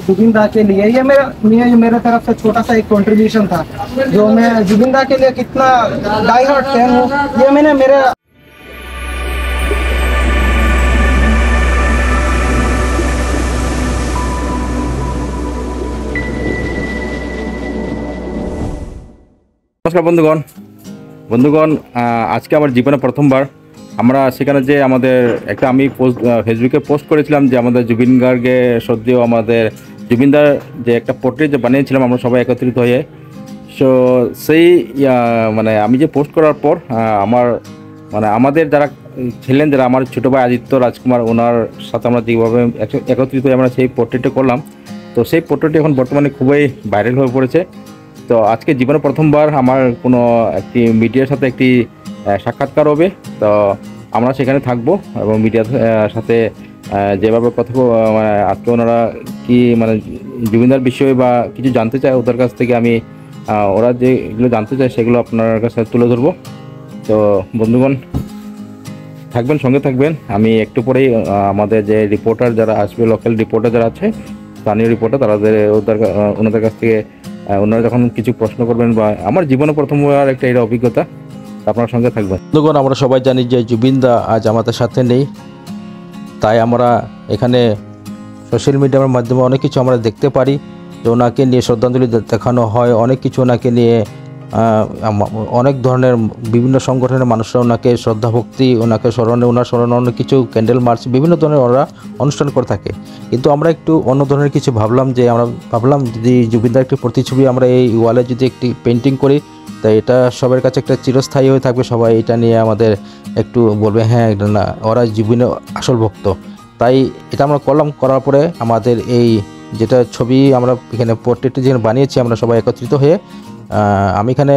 जुबिन दा के लिए ये मेरे तरफ से छोटा सा एक कंट्रीब्यूशन था, जो मैं जुबिन दा के लिए कितना डाई हार्ट फैन हूँ, ये मैंने मेरे नमस्कार बंधुगण बंधुगण आज के আমার জীবনে প্রথমবার আমরা সেখানে যে আমাদের একটা আমি পোস্ট ফেসবুকে পোস্ট করেছিলাম যে আমাদের জুবিন গার্গকে শ্রদ্ধেয় আমাদের জুবিনদার যে একটা পোর্ট্রেট যে বানিয়েছিলাম আমরা সবাই একত্রিত হয়ে। সো সেই মানে আমি যে পোস্ট করার পর আমার মানে আমাদের যারা ছিলেন যারা আমার ছোটো ভাই আদিত্য রাজকুমার ওনার সাথে আমরা যেভাবে একত্রিত হয়ে আমরা সেই পোর্ট্রেটটা করলাম, তো সেই পোর্ট্রেটটি এখন বর্তমানে খুবই ভাইরাল হয়ে পড়েছে। তো আজকে জীবনে প্রথমবার আমার কোনো একটি মিডিয়ার সাথে একটি সাক্ষাৎকার হবে, তো আমরা সেখানে থাকবো এবং মিডিয়ার সাথে যেভাবে কথা মানে আজকে ওনারা কি মানে জুবিনদার বিষয়ে বা কিছু জানতে চায় ওদের কাছ থেকে আমি ওরা যেগুলো জানতে চায় সেগুলো আপনার কাছে তুলে ধরবো। তো বন্ধুগণ থাকবেন, সঙ্গে থাকবেন। আমি একটু পরেই আমাদের যে রিপোর্টার যারা আসবে, লোকাল রিপোর্টার যারা আছে, স্থানীয় রিপোর্টার, ওনাদের কাছ থেকে ওনারা যখন কিছু প্রশ্ন করবেন বা আমার জীবনে প্রথমবার একটা এটা অভিজ্ঞতা, আপনার সঙ্গে থাকবেন। বন্ধুগণ আমরা সবাই জানি যে জুবিন দা আজ আমাদের সাথে নেই, তাই আমরা এখানে সোশ্যাল মিডিয়ার মাধ্যমে অনেক কিছু আমরা দেখতে পারি যে ওনাকে নিয়ে শ্রদ্ধাঞ্জলি দেখানো হয়, অনেক কিছু ওনাকে নিয়ে অনেক ধরনের বিভিন্ন সংগঠনের মানুষরা ওনাকে শ্রদ্ধা ভক্তি ওনাকে স্মরণে অনেক কিছু ক্যান্ডেল মার্চ বিভিন্ন ধরনের ওরা অনুষ্ঠান করে থাকে। কিন্তু আমরা একটু অন্য ধরনের কিছু ভাবলাম যদি জুবিনদার একটি প্রতিছবি আমরা এই ওয়ালে যদি একটি পেন্টিং করি, তাই এটা সবার কাছে একটা চিরস্থায়ী হয়ে থাকবে। সবাই এটা নিয়ে আমাদের একটু বলবে হ্যাঁ না ওরা জুবিনের আসল ভক্ত। তাই এটা আমরা করার পরে আমাদের এই যেটা ছবি আমরা এখানে পোর্ট্রেটটি যেখানে বানিয়েছি আমরা সবাই একত্রিত হয়ে আমি এখানে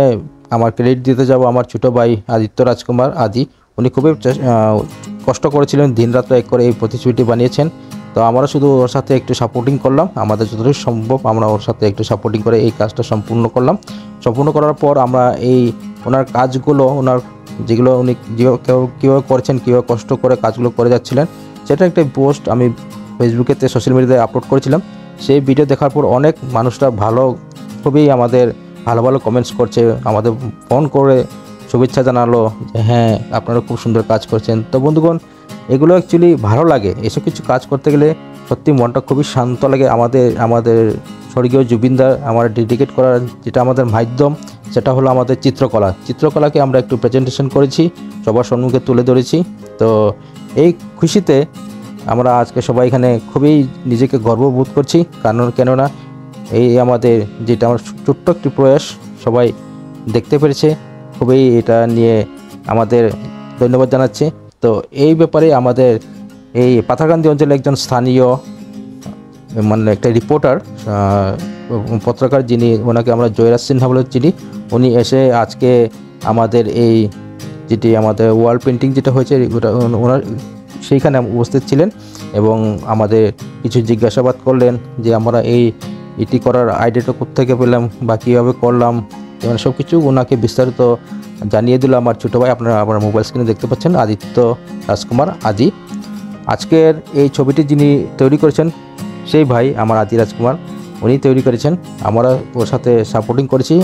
আমার ক্রেডিট দিতে যাব আমার ছোটো ভাই আদিত্য রাজকুমার আদি। উনি খুবই কষ্ট করেছিলেন, দিনরাত এক করে এই প্রতিছবিটি বানিয়েছেন। তো আমরা শুধু ওর সাথে একটু সাপোর্টিং করলাম, আমাদের যতটুকু সম্ভব আমরা ওর সাথে একটু সাপোর্টিং করে এই কাজটা সম্পূর্ণ করলাম। সম্পূর্ণ করার পর আমরা এই ওনার কাজগুলো যেগুলো উনি কীভাবে করেছেন, কীভাবে কষ্ট করে কাজগুলো করে যাচ্ছিলেন, সেটা একটা পোস্ট আমি ফেসবুকেতে সোশ্যাল মিডিয়াতে আপলোড করেছিলাম। সেই ভিডিও দেখার পর অনেক মানুষরা খুবই আমাদের ভালো ভালো কমেন্টস করছে, আমাদের ফোন করে শুভেচ্ছা জানালো যে হ্যাঁ আপনারা খুব সুন্দর কাজ করছেন। তো বন্ধুগণ এগুলো অ্যাকচুয়ালি ভালো লাগে, এসব কিছু কাজ করতে গেলে সত্যি মনটা খুবই শান্ত লাগে। আমাদের স্বর্গীয় জুবিনদার আমার ডেডিকেট করার যেটা আমাদের মাধ্যম সেটা হলো আমাদের চিত্রকলাকে আমরা একটু প্রেজেন্টেশন করেছি, সবার সম্মুখে তুলে ধরেছি। তো এই খুশিতে আমরা আজকে সবাই এখানে খুবই নিজেকে গর্ববোধ করছি, কেননা এই আমাদের যেটা আমার ছোট্ট একটি প্রয়াস সবাই দেখতে পেরেছে, খুবই এটা নিয়ে আমাদের ধন্যবাদ জানাচ্ছি। তো এই ব্যাপারে আমাদের এই পাথারকান্দি অঞ্চলে একজন স্থানীয় মানে একটা রিপোর্টার পত্রকার যিনি, ওনাকে আমরা জয়রাজ সিনহা বলে চিনি, উনি এসে আজকে আমাদের এই যেটি আমাদের ওয়াল পেন্টিং যেটা হয়েছে ওনার সেইখানে উপস্থিত ছিলেন এবং আমাদের কিছু জিজ্ঞাসাবাদ করলেন যে আমরা এটি করার আইডিয়াটা কোত্থেকে পেলাম বা কীভাবে করলাম, মানে সব কিছু ওনাকে বিস্তারিত জানিয়ে দিল আমার ছোটো ভাই। আপনারা আমার মোবাইল স্ক্রিনে দেখতে পাচ্ছেন আদিত্য রাজকুমার আদি। আজকের এই ছবিটি যিনি তৈরি করেছেন সেই ভাই আমার আদি রাজকুমার, উনি তৈরি করেছেন। আমরা ওর সাথে সাপোর্টিং করেছি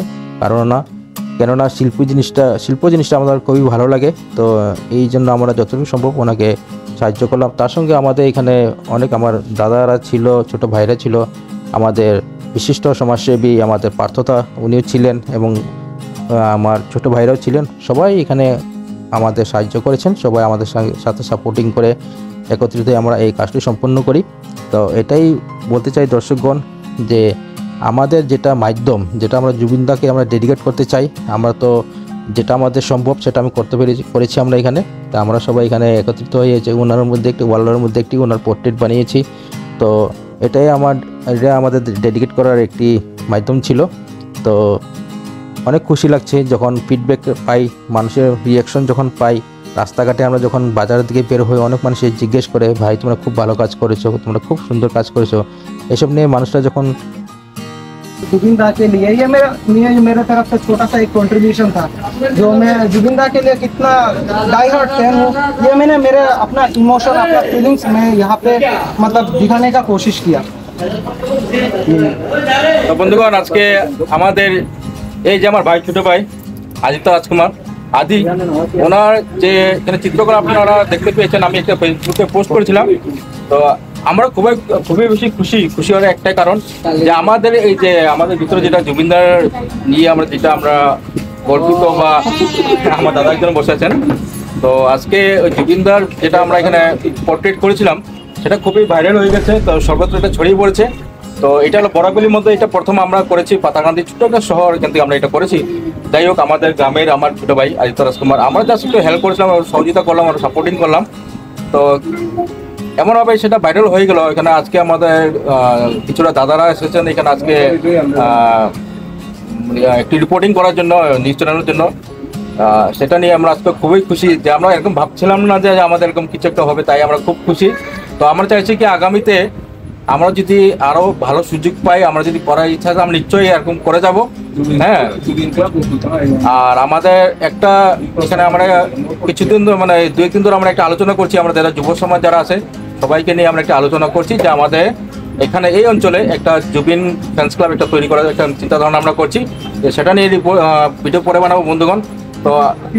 কেননা শিল্প জিনিসটা আমাদের খুবই ভালো লাগে। তো এই জন্য আমরা যতটুকু সম্ভব ওনাকে সাহায্য করলাম। তার সঙ্গে আমাদের এখানে অনেক আমার দাদারা ছিল, ছোট ভাইরা ছিল, আমাদের বিশিষ্ট সমাজসেবী আমাদের পার্থতা উনিও ছিলেন এবং আমার ছোট ভাইরাও ছিলেন। সবাই এখানে আমাদের সাহায্য করেছেন, সবাই আমাদের সাথে সাপোর্টিং করে একত্রিত আমরা এই কাজটি সম্পন্ন করি। তো এটাই বলতে চাই দর্শকগণ যে আমাদের যেটা মাধ্যম, যেটা আমরা জুবিনদাকে আমরা ডেডিকেট করতে চাই, আমরা তো যেটা আমাদের সম্ভব সেটা আমি করেছি আমরা এখানে। তো আমরা সবাই এখানে একত্রিত হয়েছে ওনার মধ্যে একটি ওয়ালের মধ্যে একটি ওনার পোর্ট্রেট বানিয়েছি। তো এটা আমাদের ডেডিকেট করার একটি মাধ্যম ছিল। তো অনেক খুশি লাগছে যখন ফিডব্যাক পাই, মানুষের রিয়াকশন যখন পাই, রাস্তাঘাটে আমরা যখন বাজারের দিকে বের হই অনেক মানুষ জিজ্ঞেস করে ভাই তোমরা খুব ভালো কাজ করেছো, তোমরা খুব সুন্দর কাজ করেছো, এসব নিয়ে মানুষরা যখন जुबिन दा के लिए ये मेरे तरफ से छोटा सा एक कंट्रीब्यूशन था, जो मैं जुबिन दा के लिए कितना डाई हार्ट फैन हूँ, ये मैंने मेरे अपना इमोशन अपना फीलिंग्स में यहाँ पे मतलब दिखाने का कोशिश किया। তো বন্ধুগণ, আজকে আমাদের এই যে আমার ভাই, ছোট ভাই আদিত্য রাজকুমার আদি, ওনার যে এখানে চিত্রকলা আপনারা দেখতে পেয়েছেন, আমি একটা ফেসবুকে পোস্ট করেছিলাম। তো আমরা খুবই বেশি খুশি হওয়ার একটাই কারণ যে আমাদের এই যে আমাদের ভিতরে যেটা জুবিনদার নিয়ে আমরা গর্বিত, বা আমার দাদা একজন বসে আছেন। তো আজকে ওই জুবিনদার যেটা আমরা এখানে পোর্ট্রেট করেছিলাম সেটা খুবই ভাইরাল হয়ে গেছে, তো সর্বত্র এটা ছড়িয়ে পড়েছে। তো এটা হলো বরাকলির মধ্যে, এটা প্রথম আমরা করেছি, পাতাকান্দি ছোট্ট একটা শহর, এখান থেকে আমরা এটা করেছি। যাই হোক, আমাদের গ্রামের আমার ছোট ভাই আদিত্য রাজকুমার, আমরা জাস্ট একটু হেল্প করেছিলাম, সহযোগিতা করলাম, আমরা সাপোর্টিং করলাম। তো এমনভাবে সেটা ভাইরাল হয়ে গেল। এখানে আজকে আমাদের কিছুটা দাদারা এসেছেন এখানে আজকে একটু রিপোর্টিং করার জন্য, নিউজ চ্যানেলের জন্য। সেটা নিয়ে আমরা আজকে খুবই খুশি, যে আমরা এরকম ভাবছিলাম না যে আমাদের এরকম কিছু একটা হবে, তাই আমরা খুব খুশি। তো আমরা চাইছি কি আগামীতে আমরা যদি আরো ভালো সুযোগ পাই, আমরা যদি করার ইচ্ছা আছে, আমরা নিশ্চয়ই এরকম করে যাব। হ্যাঁ, আর আমাদের একটা এখানে আমরা কিছুদিন মানে 2-1 দিন ধরে আমরা একটা আলোচনা করছি, আমরা যারা যুব সমাজ যারা আছে সবাইকে নিয়ে আমরা একটা আলোচনা করছি যে আমাদের এখানে এই অঞ্চলে একটা জুবিন ফ্যান্স ক্লাব একটা তৈরি করার একটা চিন্তা ধারণা আমরা করছি। সেটা নিয়ে ভিডিও পরে বানাবো বন্ধুগণ। তো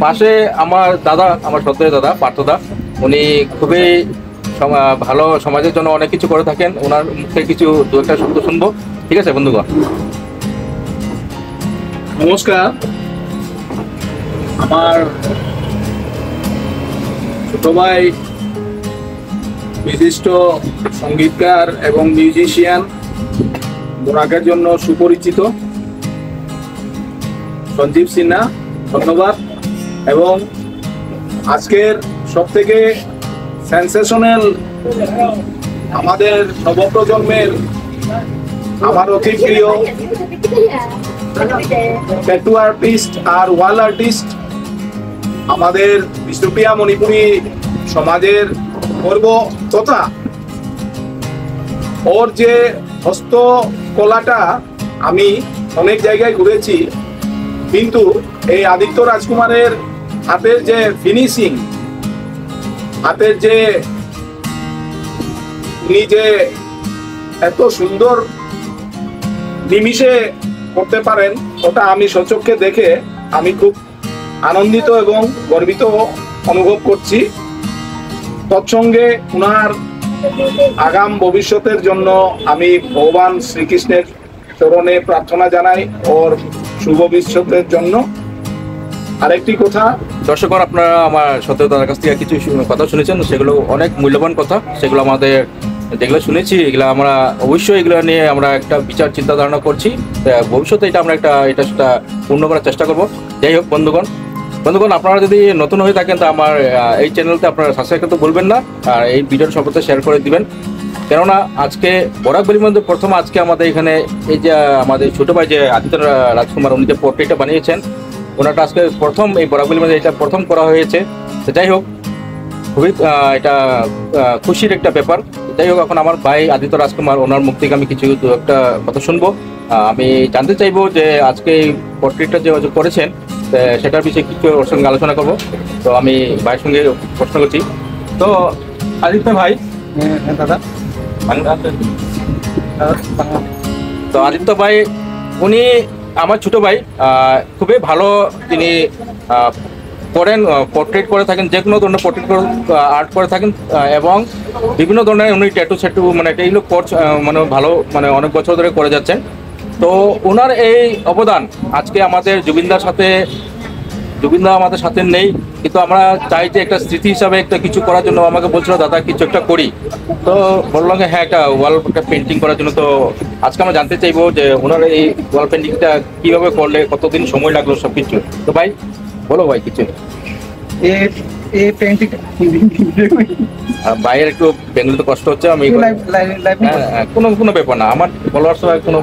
পাশে আমার দাদা, আমার সত্যের দাদা পার্থদা, উনি খুবই ভালো, সমাজের জন্য অনেক কিছু করে থাকেন। ওনার মুখে কিছু 2-1টা শব্দ শুনবো, ঠিক আছে বন্ধুগণ? নমস্কার, আমার ছোট ভাই বিশিষ্ট সঙ্গীতকার এবং মিউজিশিয়ান, বোরাকের জন্য সুপরিচিত সঞ্জীব সিনহা, ধন্যবাদ। এবং আজকের সবথেকে সেন্সেশনাল আমাদের নবপ্রজন্মের, আমার অতি প্রিয় ট্যাটু আর্টিস্ট আর ওয়াল আর্টিস্ট, আমাদের বিষ্ণুপ্রিয়া মণিপুরী সমাজের গর্ব তথা ওর যে হস্তকলাটা, আমি অনেক জায়গায় ঘুরেছি, কিন্তু এই আদিত্য রাজকুমারের হাতের যে ফিনিশিং, হাতের যে উনি যে এত সুন্দর নিমিষে করতে পারেন, ওটা আমি স্বচক্ষে দেখে আমি খুব আনন্দিত এবং গর্বিত অনুভব করছি। তৎসঙ্গে উনার আগাম ভবিষ্যতের জন্য আমি ভগবান শ্রীকৃষ্ণের চরণে প্রার্থনা জানাই ওর শুভ ভবিষ্যতের জন্য। আরেকটি কথা, দর্শকগণ, আপনারা আমার সত্যের দাদার কাছ থেকে কিছু কথা শুনেছেন, সেগুলো অনেক মূল্যবান কথা। সেগুলো আমাদের যেগুলো শুনেছি, এগুলো আমরা অবশ্যই এগুলো নিয়ে আমরা একটা বিচার চিন্তা ধারণা করছি। ভবিষ্যতে এটা আমরা এটা সেটা পূর্ণ করার চেষ্টা করব। যাই হোক বন্ধুগণ, আপনারা যদি নতুন হয়ে থাকেন, তো আমার এই চ্যানেলতে আপনারা সাবস্ক্রাইব করতে বলবেন না, আর এই ভিডিওর সর্বত্র শেয়ার করে দিবেন। কেননা আজকে বরাকবাড়ির মধ্যে প্রথম আজকে আমাদের এখানে এই যে আমাদের ছোটো ভাই যে আদিত্য রাজকুমার, উনি যে পোর্ট্রেটটা বানিয়েছেন, ওনাটা আজকে প্রথম এই বরাকবাড়ির মধ্যে এটা প্রথম করা হয়েছে। তো যাই হোক, খুবই এটা খুশির একটা ব্যাপার। যাই হোক, এখন আমার ভাই আদিত্য রাজকুমার, ওনার মুখ থেকে আমি কিছু একটা কথা শুনবো। আমি জানতে চাইবো যে আজকে এই পোর্ট্রেটটা যে করেছেন সেটার বিষয়ে কিছু ওর সঙ্গে আলোচনা করবো। তো আমি ভাইয়ের সঙ্গে প্রশ্ন করছি। তো আদিত্য ভাই, দাদা, তো আদিত্য ভাই উনি আমার ছোট ভাই, খুবই ভালো তিনি করেন, পোর্ট্রেট করে থাকেন, যে কোনো ধরনের পোর্ট্রেট আর্ট করে থাকেন, এবং বিভিন্ন ধরনের উনি ট্যাটু মানে এইগুলো কোর্স মানে ভালো, মানে অনেক বছর ধরে করে যাচ্ছেন। তো ওনার এই অবদান আজকে আমাদের জুবিনদা আমাদের সাথে নেই, কিন্তু আমরা চাই যে একটা স্মৃতি হিসাবে একটা কিছু করার জন্য। আমাকে বলছিল দাদা কিছু একটা করি, তো বললাম হ্যাঁ একটা একটা পেন্টিং করার জন্য। তো আজকে আমরা জানতে চাইবো যে ওনার এই ওয়াল পেন্টিংটা কীভাবে করলে, কতদিন সময় লাগলো, সব কিছু। তো ভাই বলো ভাই কিছু। এই পেন্টিং ভাইয়ের একটু বেঙ্গলিতে কষ্ট হচ্ছে, আমি কোনো ব্যাপার না, আমার ফলোয়ার্স কোনো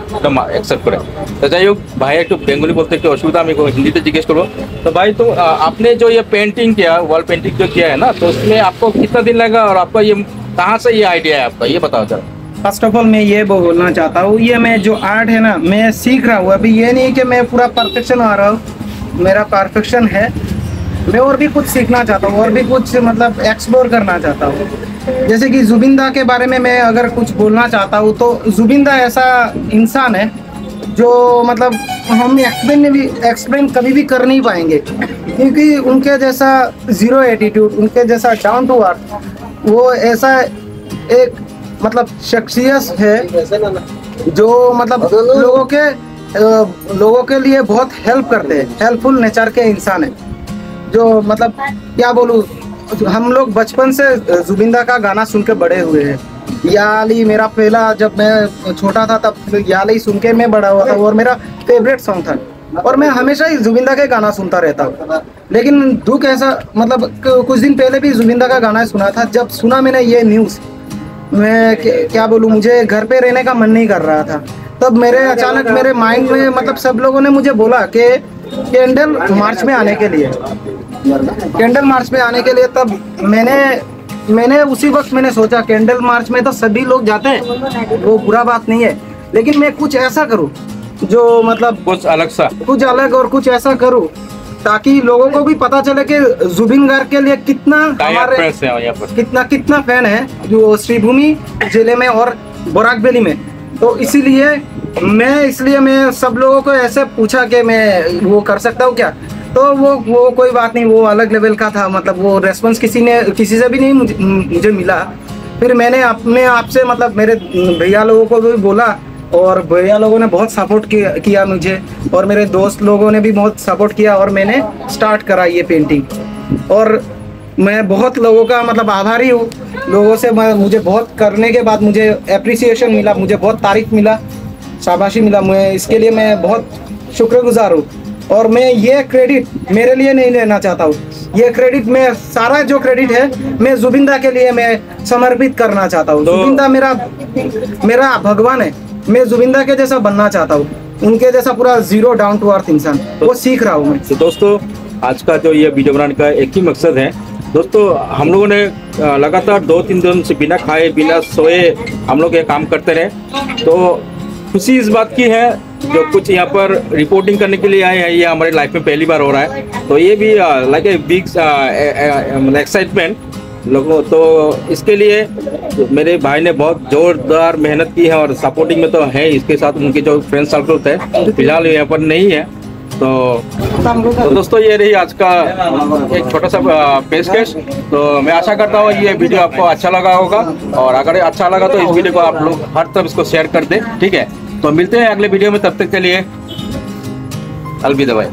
অ্যাকসেপ্ট করে। तो যাই হোক भाई একটু বেঙ্গলি বলতে একটু অসুविधा, আমি हिंदी जिज्ञेस करो। तो भाई तो आपने जो ये पेंटिंग किया, वॉल पेंटिंग जो किया है ना, तो उसमें आपको कितना दिन लगा और आपका ये कहाँ से ये आइडिया है आपका, ये बताओ जरा। फर्स्ट ऑफ ऑल मैं ये बोलना चाहता हूँ, ये मैं जो आर्ट है ना, मैं सीख रहा हूँ अभी। ये नहीं कि मैं पूरा परफेक्शन आ रहा हूँ, मेरा परफेक्शन है, मैं और भी कुछ सीखना चाहता हूँ और भी कुछ मतलब एक्सप्लोर करना चाहता हूँ। जैसे कि जुबिंदा के बारे में मैं अगर कुछ बोलना चाहता हूँ तो जुबिंदा ऐसा इंसान है जो मतलब हम एक्सप्लेन कभी भी कर नहीं पाएंगे, क्योंकि उनके जैसा जीरो एटीट्यूड, उनके जैसा डाउन टू अर्थ, वो ऐसा एक मतलब शख्सियत है जो मतलब लोगों के लिए बहुत हेल्प करते हैं, हेल्पफुल नेचर के इंसान है। जो मतलब क्या बोलूँ, हम लोग बचपन से जुबिंदा का गाना सुन के बड़े हुए हैं। या अली मेरा पहला, जब मैं छोटा था तब या अली सुन के मैं बड़ा हुआ था और मेरा फेवरेट सॉन्ग था और मैं हमेशा ही जुबिंदा के गाना सुनता रहता हूँ। लेकिन दुख ऐसा मतलब कुछ दिन पहले भी जुबिंदा का गाना सुना था। जब सुना मैंने ये न्यूज़, मैं क्या बोलूँ, मुझे घर पे रहने का मन नहीं कर रहा था। तब मेरे अचानक मेरे माइंड में मतलब सब लोगों ने मुझे बोला कि कैंडल मार्च में आने के लिए, कैंडल मार्च में आने के लिए। तब मैंने उसी वक्त मैंने सोचा कैंडल मार्च में तो सभी लोग जाते हैं, वो बुरा बात नहीं है, लेकिन मैं कुछ ऐसा करूं जो मतलब कुछ अलग और कुछ ऐसा करूं ताकि लोगों को भी पता चले कि जुबिन गार्ग के लिए कितना हमारे कितना फैन है जो श्रीभूमि जिले में और बोराक वैली में। तो इसीलिए मैं सब लोगों को ऐसे पूछा कि मैं वो कर सकता हूँ क्या। तो वो कोई बात नहीं, वो अलग लेवल का था, मतलब वो रेस्पॉन्स किसी से भी नहीं मुझे मिला। फिर मैंने अपने आप से मतलब मेरे भैया लोगों को भी बोला और भैया लोगों ने बहुत सपोर्ट किया मुझे, और मेरे दोस्त लोगों ने भी बहुत सपोर्ट किया और मैंने स्टार्ट करा ये पेंटिंग। और मैं बहुत लोगों का मतलब आभारी हूँ। लोगों से मुझे बहुत करने के बाद मुझे एप्रिसिएशन मिला, मुझे बहुत तारीफ मिला, शाबाशी मिला। मैं इसके लिए मैं बहुत शुक्रगुजार हूँ। और मैं ये क्रेडिट मेरे लिए नहीं लेना चाहता हूँ, ये क्रेडिट मैं सारा जो क्रेडिट है मैं जुबिंदा के लिए मैं समर्पित करना चाहता हूँ। जुबिंदा मेरा भगवान है, मैं जुबिंदा के जैसा बनना चाहता हूँ, उनके जैसा पूरा जीरो डाउन टू अर्थ इंसान, वो सीख रहा हूँ मैं। तो दोस्तों, आज का जो ये वीडियो बनाने का एक ही मकसद है दोस्तों, हम लोगों ने लगातार 2-3 दिन से बिना खाए बिना सोए हम लोग ये काम करते रहे। तो खुशी इस बात की है जो कुछ यहाँ पर रिपोर्टिंग करने के लिए आए हैं, ये हमारी लाइफ में पहली बार हो रहा है। तो ये भी लाइक ए बिग एक्साइटमेंट लोगों। तो इसके लिए मेरे भाई ने बहुत जोरदार मेहनत की है और सपोर्टिंग में तो है, इसके साथ उनके जो फ्रेंड सर्कल है फिलहाल यहाँ पर नहीं है। तो दोस्तों, ये रही आज का एक छोटा सा पेशकश। तो मैं आशा करता हूँ ये वीडियो आपको अच्छा लगा होगा, और अगर अच्छा लगा तो इस वीडियो को आप लोग हर तरफ इसको शेयर कर दें, ठीक है। तो मिलते हैं अगले वीडियो में, तब तक के लिए अलविदा भाई।